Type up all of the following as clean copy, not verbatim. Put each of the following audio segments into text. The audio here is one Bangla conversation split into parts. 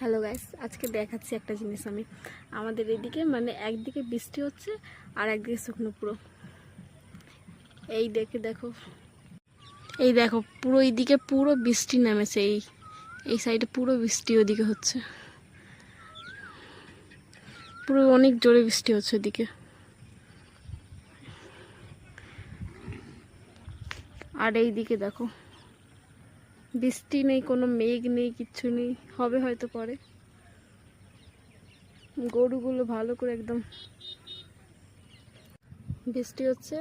হ্যালো গাইস, আজকে দেখাচ্ছি একটা জিনিস। আমি আমাদের এদিকে মানে একদিকে বৃষ্টি হচ্ছে আর একদিকে শুকনো পুরো। এই দেখো এই দেখো পুরো এইদিকে পুরো বৃষ্টি নেমেছে। এই সাইডে পুরো বৃষ্টি, ওদিকে হচ্ছে পুরো অনেক জোরে বৃষ্টি হচ্ছে ওদিকে। আর এইদিকে দেখো বৃষ্টি নেই, কোনো মেঘ নেই, কিচ্ছু নেই, হবে হয়তো পরে। গরুগুলো ভালো করে একদম বৃষ্টি হচ্ছে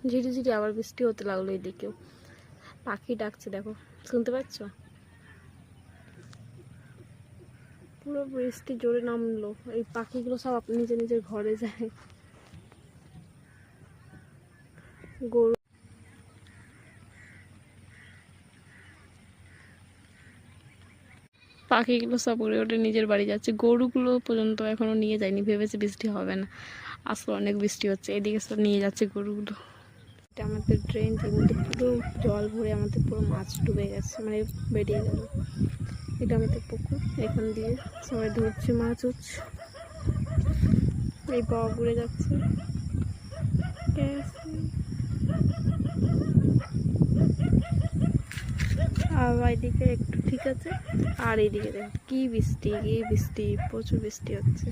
ঝিরিঝিরি, আবার বৃষ্টি হতে লাগলো। এদিকেও পাখি ডাকছে, দেখো শুনতে পাচ্ছ? পুরো বৃষ্টি জোরে নামলো, এই পাখিগুলো সব নিজের নিজের ঘরে যায়। গরু পাখিগুলো সব উড়ে উঠে নিজের বাড়ি যাচ্ছে, গরুগুলো পর্যন্ত এখনো নিয়ে যায়নি, ভেবেছে বৃষ্টি হবে না, আসলে অনেক বৃষ্টি হচ্ছে, এদিকে সব নিয়ে যাচ্ছে গরুগুলো। এটা আমাদের ট্রেন, এর মধ্যে পুরো জল ভরে আমাদের পুরো মাছ ডুবে গেছে, মানে বেরিয়ে গেল। এটা আমাদের পুকুর, এখান দিয়ে সবাই ধরছে মাছ হচ্ছে। এই বাবা ঘুরে যাচ্ছে, আর এদিকে একটু ঠিক আছে। আর এইদিকে দেখো কি বৃষ্টি, প্রচুর বৃষ্টি হচ্ছে।